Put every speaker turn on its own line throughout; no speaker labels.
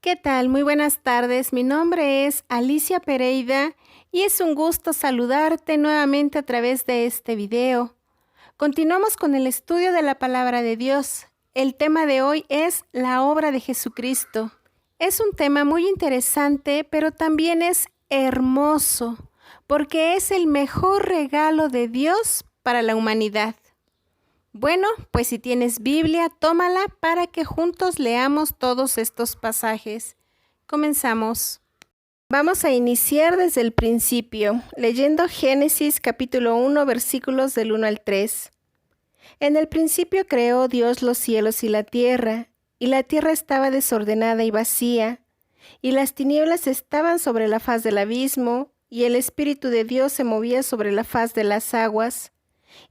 ¿Qué tal? Muy buenas tardes. Mi nombre es Alicia Pereira y es un gusto saludarte nuevamente a través de este video. Continuamos con el estudio de la palabra de Dios. El tema de hoy es la obra de Jesucristo. Es un tema muy interesante, pero también es hermoso, porque es el mejor regalo de Dios para la humanidad. Bueno, pues si tienes Biblia, tómala para que juntos leamos todos estos pasajes. Comenzamos. Vamos a iniciar desde el principio, leyendo Génesis capítulo 1, versículos del 1 al 3. En el principio creó Dios los cielos y la tierra estaba desordenada y vacía, y las tinieblas estaban sobre la faz del abismo, y el Espíritu de Dios se movía sobre la faz de las aguas.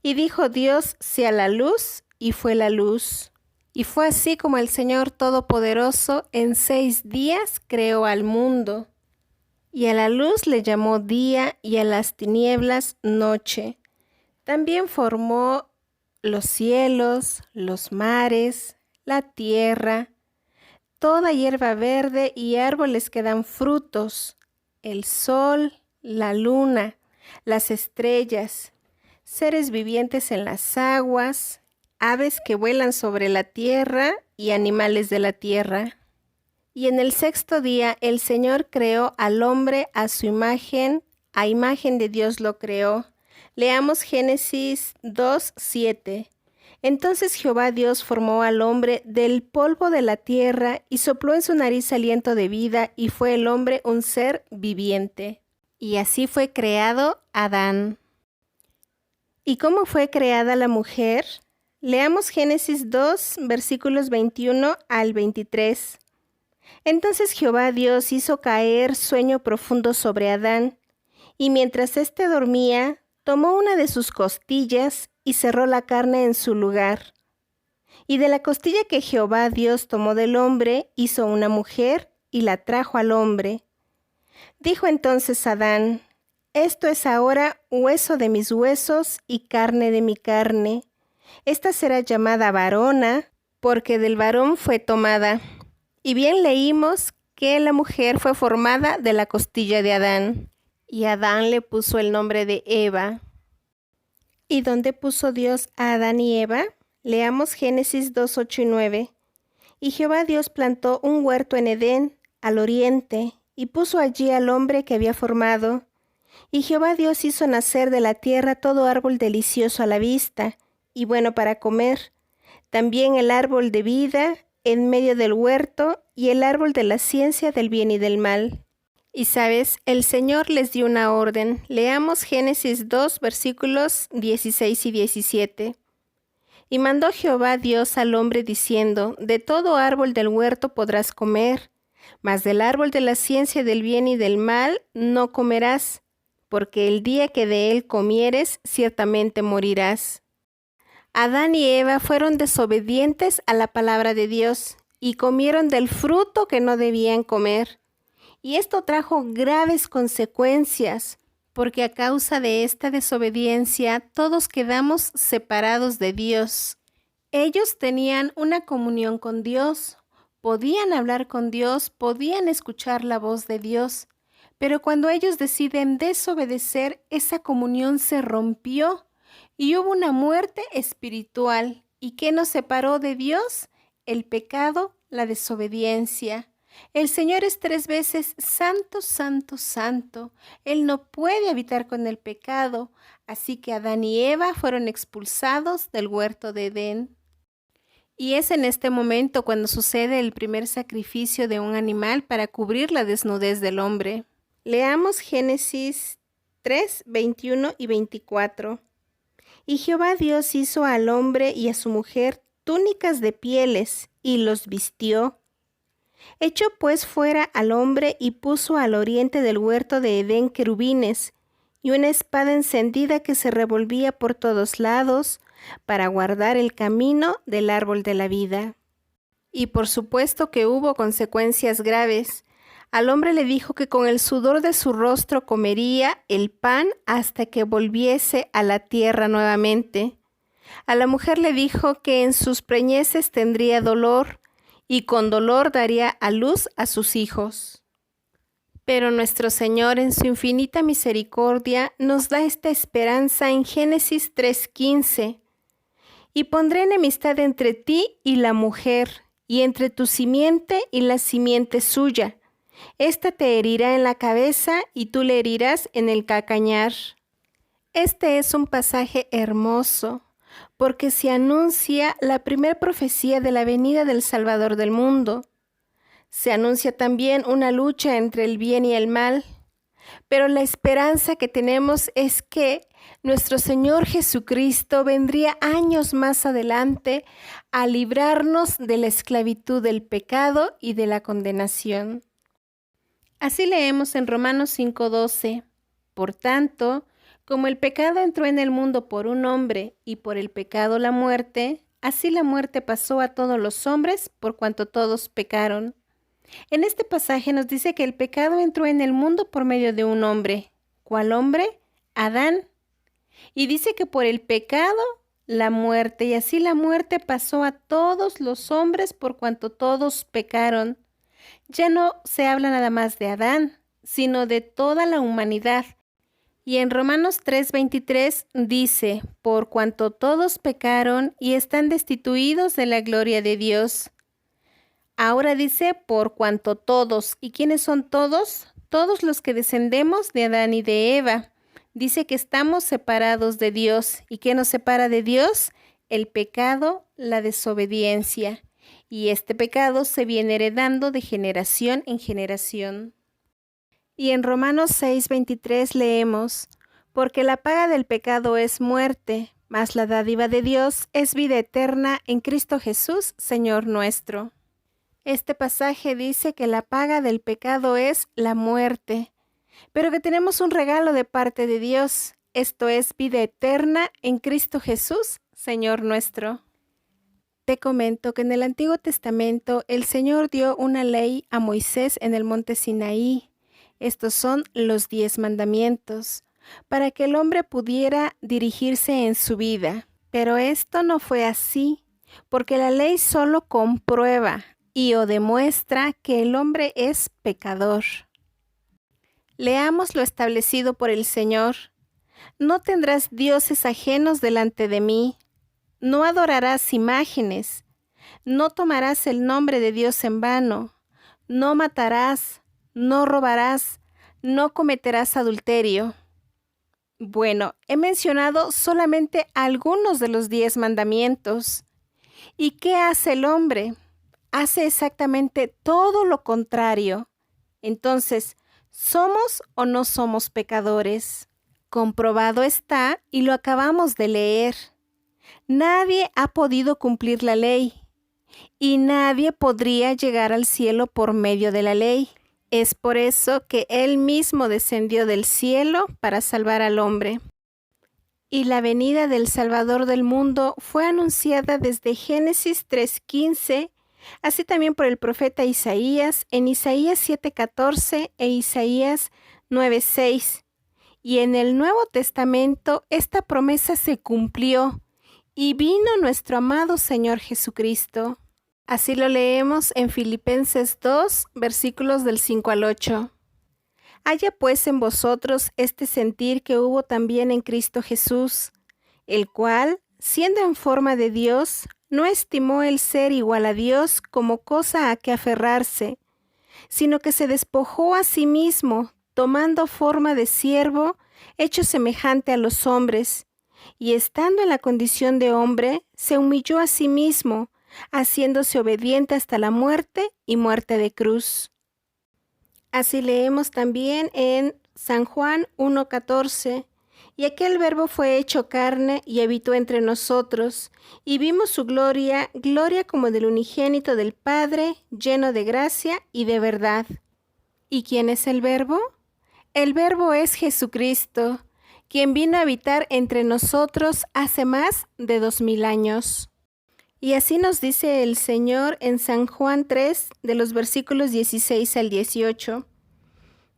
Y dijo Dios: sea la luz, y fue la luz. Y fue así como el Señor Todopoderoso en 6 días creó al mundo. Y a la luz le llamó día, y a las tinieblas noche. También formó los cielos, los mares, la tierra, toda hierba verde y árboles que dan frutos, el sol, la luna, las estrellas, seres vivientes en las aguas, aves que vuelan sobre la tierra y animales de la tierra. Y en el 6º día el Señor creó al hombre a su imagen, a imagen de Dios lo creó. Leamos Génesis 2:7. Entonces Jehová Dios formó al hombre del polvo de la tierra y sopló en su nariz aliento de vida, y fue el hombre un ser viviente. Y así fue creado Adán. ¿Y cómo fue creada la mujer? Leamos Génesis 2, versículos 21 al 23. Entonces Jehová Dios hizo caer sueño profundo sobre Adán, y mientras éste dormía, tomó una de sus costillas y cerró la carne en su lugar. Y de la costilla que Jehová Dios tomó del hombre, hizo una mujer y la trajo al hombre. Dijo entonces Adán: esto es ahora hueso de mis huesos y carne de mi carne. Esta será llamada varona, porque del varón fue tomada. Y bien leímos que la mujer fue formada de la costilla de Adán. Y Adán le puso el nombre de Eva. ¿Y dónde puso Dios a Adán y Eva? Leamos Génesis 2, 8 y 9. Y Jehová Dios plantó un huerto en Edén, al oriente, y puso allí al hombre que había formado. Y Jehová Dios hizo nacer de la tierra todo árbol delicioso a la vista, y bueno para comer, también el árbol de vida en medio del huerto, y el árbol de la ciencia del bien y del mal. Y sabes, el Señor les dio una orden. Leamos Génesis 2, versículos 16 y 17. Y mandó Jehová Dios al hombre diciendo: de todo árbol del huerto podrás comer, mas del árbol de la ciencia del bien y del mal no comerás, porque el día que de él comieres, ciertamente morirás. Adán y Eva fueron desobedientes a la palabra de Dios y comieron del fruto que no debían comer. Y esto trajo graves consecuencias, porque a causa de esta desobediencia todos quedamos separados de Dios. Ellos tenían una comunión con Dios, podían hablar con Dios, podían escuchar la voz de Dios, pero cuando ellos deciden desobedecer, esa comunión se rompió y hubo una muerte espiritual. ¿Y qué nos separó de Dios? El pecado, la desobediencia. El Señor es 3 veces santo, santo, santo. Él no puede habitar con el pecado, así que Adán y Eva fueron expulsados del huerto de Edén. Y es en este momento cuando sucede el primer sacrificio de un animal para cubrir la desnudez del hombre. Leamos Génesis 3, 21 y 24. Y Jehová Dios hizo al hombre y a su mujer túnicas de pieles, y los vistió. Echó pues fuera al hombre y puso al oriente del huerto de Edén querubines, y una espada encendida que se revolvía por todos lados, para guardar el camino del árbol de la vida. Y por supuesto que hubo consecuencias graves. Al hombre le dijo que con el sudor de su rostro comería el pan hasta que volviese a la tierra nuevamente. A la mujer le dijo que en sus preñeces tendría dolor, y con dolor daría a luz a sus hijos. Pero nuestro Señor, en su infinita misericordia, nos da esta esperanza en Génesis 3:15. Y pondré enemistad entre ti y la mujer, y entre tu simiente y la simiente suya. Ésta te herirá en la cabeza y tú le herirás en el calcañar. Este es un pasaje hermoso, porque se anuncia la primera profecía de la venida del Salvador del mundo. Se anuncia también una lucha entre el bien y el mal, pero la esperanza que tenemos es que nuestro Señor Jesucristo vendría años más adelante a librarnos de la esclavitud del pecado y de la condenación. Así leemos en Romanos 5:12. Por tanto, como el pecado entró en el mundo por un hombre y por el pecado la muerte, así la muerte pasó a todos los hombres por cuanto todos pecaron. En este pasaje nos dice que el pecado entró en el mundo por medio de un hombre. ¿Cuál hombre? Adán. Y dice que por el pecado, la muerte, y así la muerte pasó a todos los hombres por cuanto todos pecaron. Ya no se habla nada más de Adán, sino de toda la humanidad. Y en Romanos 3:23 dice, por cuanto todos pecaron y están destituidos de la gloria de Dios. Ahora dice, por cuanto todos. ¿Y quiénes son todos? Todos los que descendemos de Adán y de Eva. Dice que estamos separados de Dios. ¿Y qué nos separa de Dios? El pecado, la desobediencia. Y este pecado se viene heredando de generación en generación. Y en Romanos 6:23 leemos, porque la paga del pecado es muerte, mas la dádiva de Dios es vida eterna en Cristo Jesús, Señor nuestro. Este pasaje dice que la paga del pecado es la muerte, pero que tenemos un regalo de parte de Dios, esto es vida eterna en Cristo Jesús, Señor nuestro. Te comento que en el Antiguo Testamento el Señor dio una ley a Moisés en el monte Sinaí. Estos son los 10 mandamientos, para que el hombre pudiera dirigirse en su vida. Pero esto no fue así, porque la ley solo comprueba o demuestra que el hombre es pecador. Leamos lo establecido por el Señor. No tendrás dioses ajenos delante de mí. No adorarás imágenes. No tomarás el nombre de Dios en vano. No matarás. No robarás. No cometerás adulterio. Bueno, he mencionado solamente algunos de los 10 mandamientos. ¿Y qué hace el hombre? Hace exactamente todo lo contrario. Entonces, ¿somos o no somos pecadores? Comprobado está y lo acabamos de leer. Nadie ha podido cumplir la ley y nadie podría llegar al cielo por medio de la ley. Es por eso que Él mismo descendió del cielo para salvar al hombre. Y la venida del Salvador del mundo fue anunciada desde Génesis 3:15, así también por el profeta Isaías en Isaías 7:14 e Isaías 9:6. Y en el Nuevo Testamento esta promesa se cumplió y vino nuestro amado Señor Jesucristo. Así lo leemos en Filipenses 2, versículos del 5 al 8. Haya pues en vosotros este sentir que hubo también en Cristo Jesús, el cual, siendo en forma de Dios, no estimó el ser igual a Dios como cosa a que aferrarse, sino que se despojó a sí mismo, tomando forma de siervo, hecho semejante a los hombres, y estando en la condición de hombre, se humilló a sí mismo, haciéndose obediente hasta la muerte y muerte de cruz. Así leemos también en San Juan 1:14, y aquel verbo fue hecho carne y habitó entre nosotros, y vimos su gloria, gloria como del unigénito del Padre, lleno de gracia y de verdad. ¿Y quién es el verbo? El verbo es Jesucristo, quien vino a habitar entre nosotros hace más de 2000 años. Y así nos dice el Señor en San Juan 3, de los versículos 16 al 18.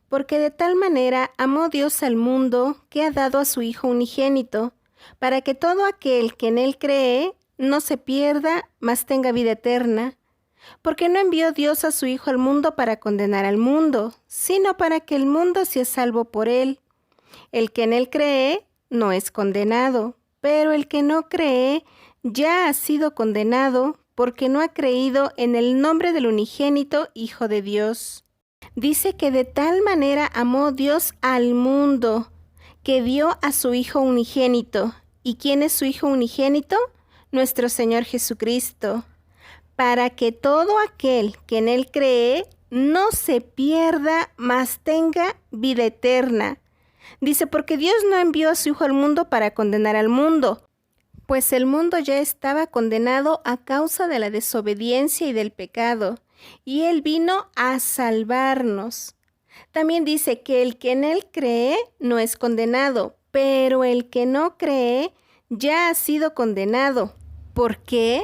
Porque de tal manera amó Dios al mundo que ha dado a su Hijo unigénito, para que todo aquel que en Él cree no se pierda, mas tenga vida eterna. Porque no envió Dios a su Hijo al mundo para condenar al mundo, sino para que el mundo sea salvo por él. El que en él cree no es condenado, pero el que no cree ya ha sido condenado porque no ha creído en el nombre del unigénito Hijo de Dios. Dice que de tal manera amó Dios al mundo, que dio a su Hijo unigénito. ¿Y quién es su Hijo unigénito? Nuestro Señor Jesucristo. Para que todo aquel que en él cree no se pierda, mas tenga vida eterna. Dice, porque Dios no envió a su Hijo al mundo para condenar al mundo, pues el mundo ya estaba condenado a causa de la desobediencia y del pecado, y Él vino a salvarnos. También dice que el que en Él cree no es condenado, pero el que no cree ya ha sido condenado. ¿Por qué?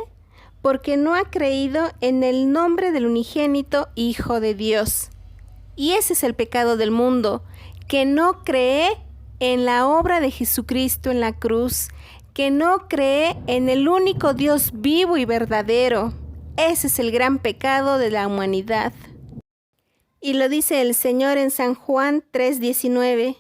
Porque no ha creído en el nombre del unigénito Hijo de Dios. Y ese es el pecado del mundo, que no cree en la obra de Jesucristo en la cruz, que no cree en el único Dios vivo y verdadero. Ese es el gran pecado de la humanidad. Y lo dice el Señor en San Juan 3:19.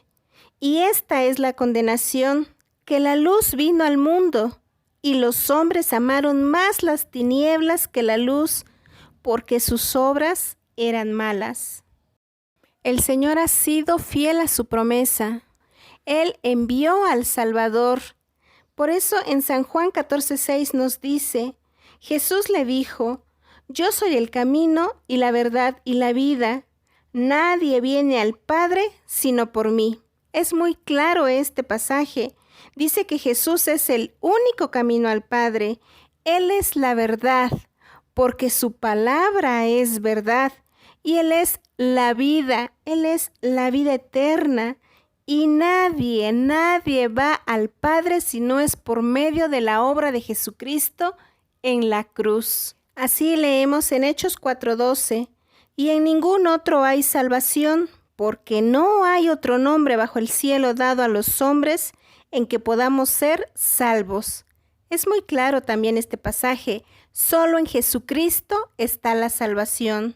Y esta es la condenación, que la luz vino al mundo, y los hombres amaron más las tinieblas que la luz, porque sus obras eran malas. El Señor ha sido fiel a su promesa. Él envió al Salvador. Por eso en San Juan 14:6 nos dice, Jesús le dijo, yo soy el camino y la verdad y la vida. Nadie viene al Padre sino por mí. Es muy claro este pasaje. Dice que Jesús es el único camino al Padre. Él es la verdad, porque su palabra es verdad. Y Él es la vida, Él es la vida eterna. Y nadie va al Padre si no es por medio de la obra de Jesucristo en la cruz. Así leemos en Hechos 4:12. Y en ningún otro hay salvación, porque no hay otro nombre bajo el cielo dado a los hombres en que podamos ser salvos. Es muy claro también este pasaje. Solo en Jesucristo está la salvación.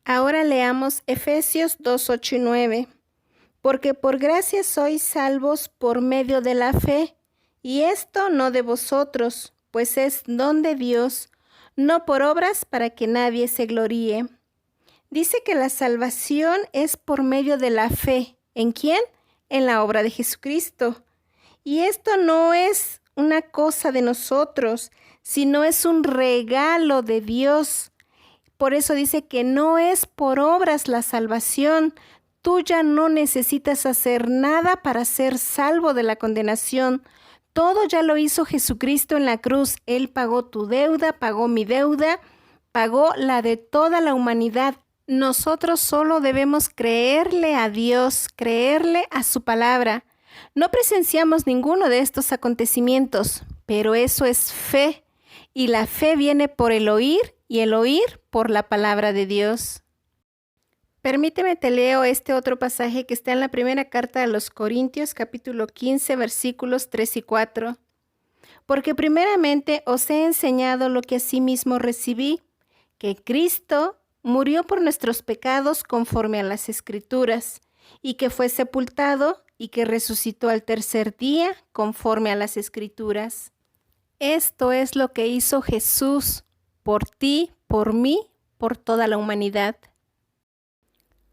Ahora leamos Efesios 2:8 y 9. Porque por gracia sois salvos por medio de la fe, y esto no de vosotros, pues es don de Dios, no por obras para que nadie se gloríe. Dice que la salvación es por medio de la fe. ¿En quién? En la obra de Jesucristo. Y esto no es una cosa de nosotros, sino es un regalo de Dios. Por eso dice que no es por obras la salvación. Tú ya no necesitas hacer nada para ser salvo de la condenación. Todo ya lo hizo Jesucristo en la cruz. Él pagó tu deuda, pagó mi deuda, pagó la de toda la humanidad. Nosotros solo debemos creerle a Dios, creerle a su palabra. No presenciamos ninguno de estos acontecimientos, pero eso es fe. Y la fe viene por el oír y el oír por la palabra de Dios. Permíteme te leo este otro pasaje que está en la primera carta a los Corintios, capítulo 15, versículos 3 y 4. Porque primeramente os he enseñado lo que asimismo recibí, que Cristo murió por nuestros pecados conforme a las Escrituras, y que fue sepultado y que resucitó al tercer día conforme a las Escrituras. Esto es lo que hizo Jesús por ti, por mí, por toda la humanidad.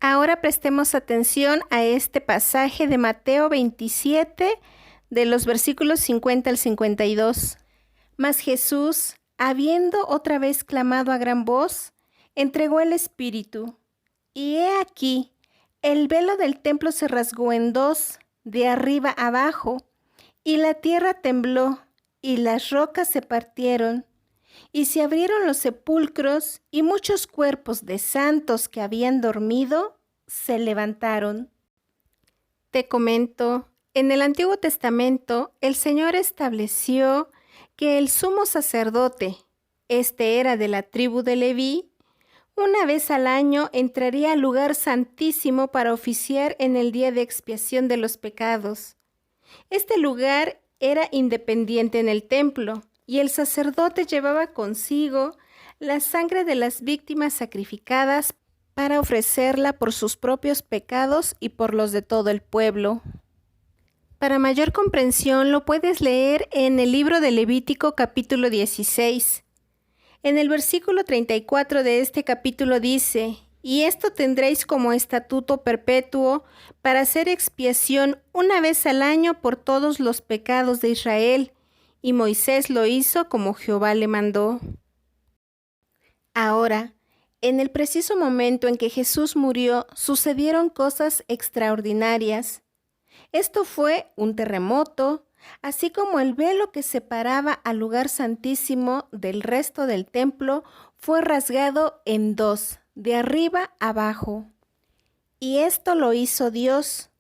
Ahora prestemos atención a este pasaje de Mateo 27, de los versículos 50 al 52. Mas Jesús, habiendo otra vez clamado a gran voz, entregó el Espíritu. Y he aquí, el velo del templo se rasgó en dos, de arriba abajo, y la tierra tembló, y las rocas se partieron, y se abrieron los sepulcros, y muchos cuerpos de santos que habían dormido se levantaron. Te comento, en el Antiguo Testamento, el Señor estableció que el sumo sacerdote, este era de la tribu de Leví, una vez al año entraría al lugar santísimo para oficiar en el día de expiación de los pecados. Este lugar era independiente en el templo, y el sacerdote llevaba consigo la sangre de las víctimas sacrificadas para ofrecerla por sus propios pecados y por los de todo el pueblo. Para mayor comprensión lo puedes leer en el libro de Levítico capítulo 16. En el versículo 34 de este capítulo dice: «Y esto tendréis como estatuto perpetuo para hacer expiación una vez al año por todos los pecados de Israel». Y Moisés lo hizo como Jehová le mandó. Ahora, en el preciso momento en que Jesús murió, sucedieron cosas extraordinarias. Esto fue un terremoto, así como el velo que separaba al lugar santísimo del resto del templo fue rasgado en dos, de arriba abajo. Y esto lo hizo Dios,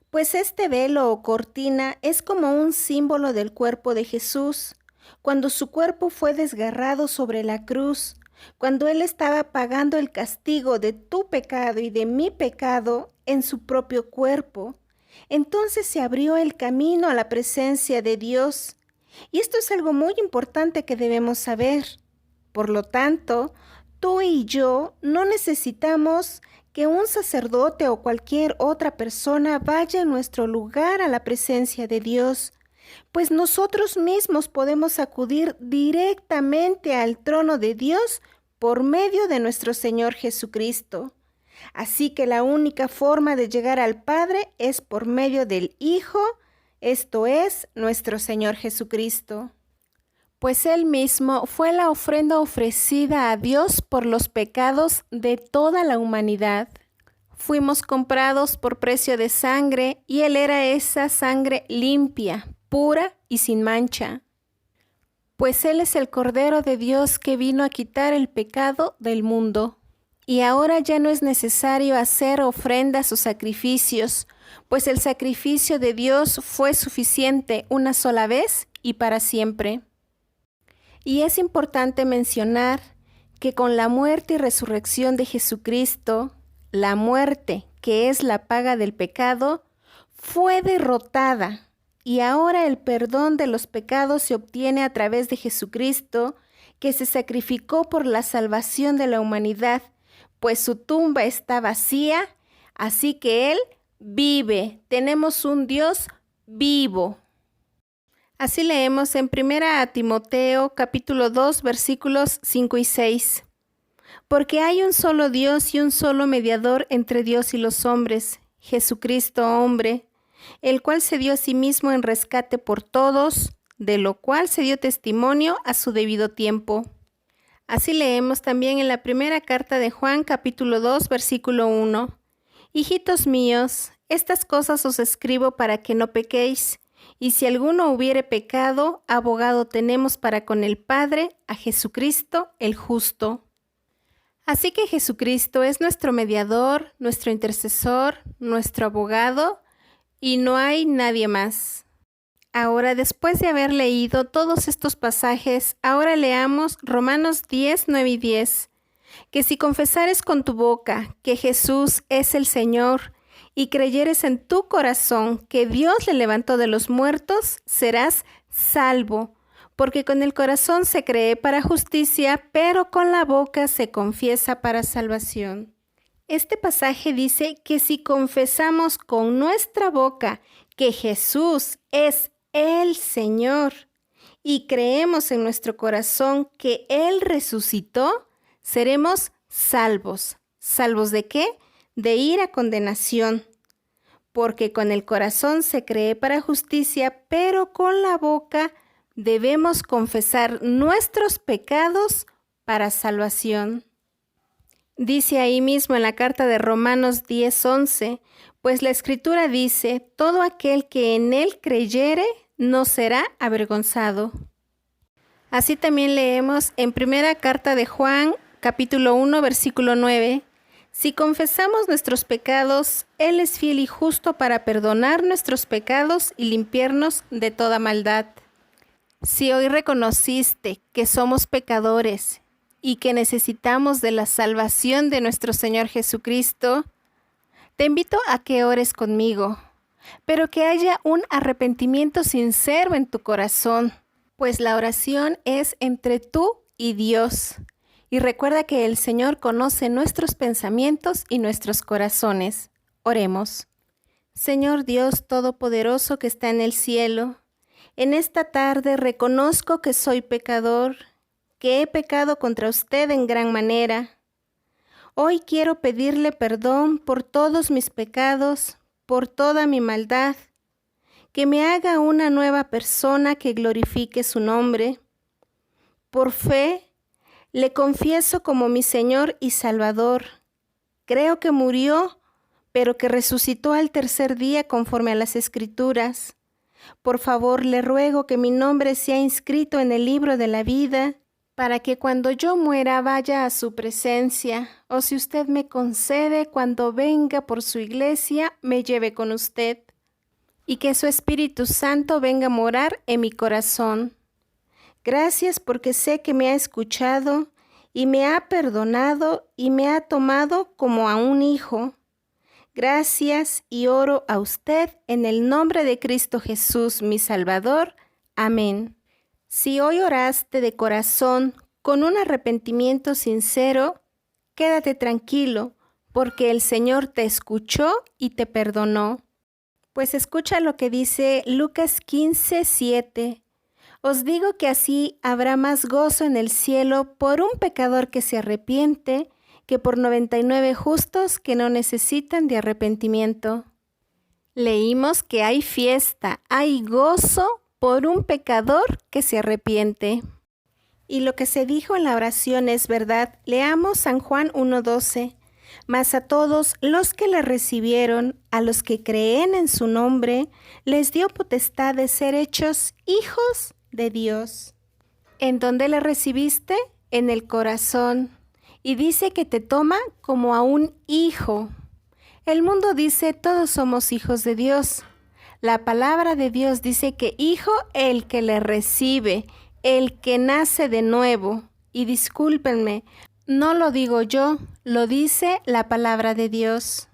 pues este velo o cortina es como un símbolo del cuerpo de Jesús, cuando su cuerpo fue desgarrado sobre la cruz, cuando Él estaba pagando el castigo de tu pecado y de mi pecado en su propio cuerpo. Entonces se abrió el camino a la presencia de Dios. Y esto es algo muy importante que debemos saber. Por lo tanto, tú y yo no necesitamos que un sacerdote o cualquier otra persona vaya en nuestro lugar a la presencia de Dios, pues nosotros mismos podemos acudir directamente al trono de Dios por medio de nuestro Señor Jesucristo. Así que la única forma de llegar al Padre es por medio del Hijo, esto es, nuestro Señor Jesucristo. Pues Él mismo fue la ofrenda ofrecida a Dios por los pecados de toda la humanidad. Fuimos comprados por precio de sangre y Él era esa sangre limpia, pura y sin mancha. Pues Él es el Cordero de Dios que vino a quitar el pecado del mundo. Y ahora ya no es necesario hacer ofrendas o sacrificios, pues el sacrificio de Dios fue suficiente una sola vez y para siempre. Y es importante mencionar que con la muerte y resurrección de Jesucristo, la muerte, que es la paga del pecado, fue derrotada. Y ahora el perdón de los pecados se obtiene a través de Jesucristo, que se sacrificó por la salvación de la humanidad, pues su tumba está vacía, así que Él vive. Tenemos un Dios vivo. Así leemos en 1 Timoteo capítulo 2 versículos 5 y 6. Porque hay un solo Dios y un solo mediador entre Dios y los hombres, Jesucristo hombre, el cual se dio a sí mismo en rescate por todos, de lo cual se dio testimonio a su debido tiempo. Así leemos también en la primera carta de Juan, capítulo 2, versículo 1. Hijitos míos, estas cosas os escribo para que no pequéis, y si alguno hubiere pecado, abogado tenemos para con el Padre, a Jesucristo el justo. Así que Jesucristo es nuestro mediador, nuestro intercesor, nuestro abogado, y no hay nadie más. Ahora, después de haber leído todos estos pasajes, ahora leamos Romanos 10, 9 y 10, que si confesares con tu boca que Jesús es el Señor y creyeres en tu corazón que Dios le levantó de los muertos, serás salvo, porque con el corazón se cree para justicia, pero con la boca se confiesa para salvación. Este pasaje dice que si confesamos con nuestra boca que Jesús es el Señor y creemos en nuestro corazón que Él resucitó, seremos salvos. ¿Salvos de qué? De ir a condenación. Porque con el corazón se cree para justicia, pero con la boca debemos confesar nuestros pecados para salvación. Dice ahí mismo en la carta de Romanos 10:11, pues la Escritura dice, todo aquel que en Él creyere no será avergonzado. Así también leemos en primera carta de Juan, capítulo 1, versículo 9, si confesamos nuestros pecados, Él es fiel y justo para perdonar nuestros pecados y limpiarnos de toda maldad. Si hoy reconociste que somos pecadores y que necesitamos de la salvación de nuestro Señor Jesucristo, te invito a que ores conmigo, pero que haya un arrepentimiento sincero en tu corazón, pues la oración es entre tú y Dios. Y recuerda que el Señor conoce nuestros pensamientos y nuestros corazones. Oremos. Señor Dios Todopoderoso que está en el cielo, en esta tarde reconozco que soy pecador, que he pecado contra usted en gran manera. Hoy quiero pedirle perdón por todos mis pecados, por toda mi maldad, que me haga una nueva persona que glorifique su nombre. Por fe, le confieso como mi Señor y Salvador. Creo que murió, pero que resucitó al tercer día conforme a las Escrituras. Por favor, le ruego que mi nombre sea inscrito en el libro de la vida, para que cuando yo muera vaya a su presencia, o si usted me concede, cuando venga por su iglesia, me lleve con usted, y que su Espíritu Santo venga a morar en mi corazón. Gracias porque sé que me ha escuchado y me ha perdonado y me ha tomado como a un hijo. Gracias y oro a usted en el nombre de Cristo Jesús, mi Salvador. Amén. Si hoy oraste de corazón con un arrepentimiento sincero, quédate tranquilo, porque el Señor te escuchó y te perdonó. Pues escucha lo que dice Lucas 15:7. Os digo que así habrá más gozo en el cielo por un pecador que se arrepiente que por 99 justos que no necesitan de arrepentimiento. Leímos que hay fiesta, hay gozo por un pecador que se arrepiente. Y lo que se dijo en la oración es verdad. Leamos San Juan 1:12. Mas a todos los que le recibieron, a los que creen en su nombre, les dio potestad de ser hechos hijos de Dios. ¿En dónde le recibiste? En el corazón. Y dice que te toma como a un hijo. El mundo dice todos somos hijos de Dios. La palabra de Dios dice que hijo el que le recibe, el que nace de nuevo. Y discúlpenme, no lo digo yo, lo dice la palabra de Dios.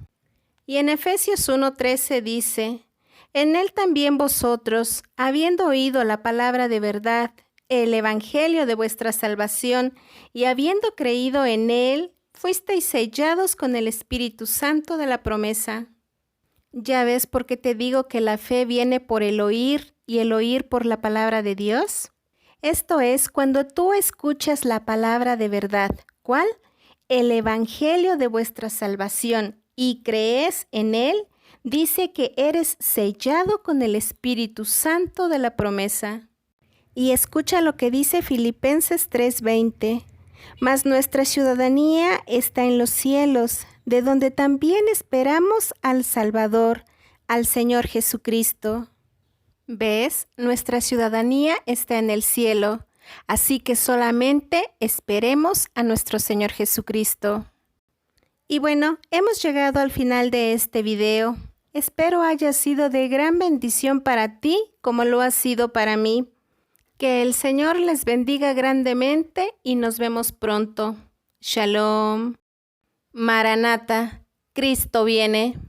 Y en Efesios 1:13 dice, en él también vosotros, habiendo oído la palabra de verdad, el evangelio de vuestra salvación, y habiendo creído en él, fuisteis sellados con el Espíritu Santo de la promesa. ¿Ya ves por qué te digo que la fe viene por el oír y el oír por la palabra de Dios? Esto es cuando tú escuchas la palabra de verdad. ¿Cuál? El evangelio de vuestra salvación, y crees en él, dice que eres sellado con el Espíritu Santo de la promesa. Y escucha lo que dice Filipenses 3:20. Mas nuestra ciudadanía está en los cielos, de donde también esperamos al Salvador, al Señor Jesucristo. ¿Ves? Nuestra ciudadanía está en el cielo, así que solamente esperemos a nuestro Señor Jesucristo. Y bueno, hemos llegado al final de este video. Espero haya sido de gran bendición para ti, como lo ha sido para mí. Que el Señor les bendiga grandemente y nos vemos pronto. Shalom. Maranata, Cristo viene.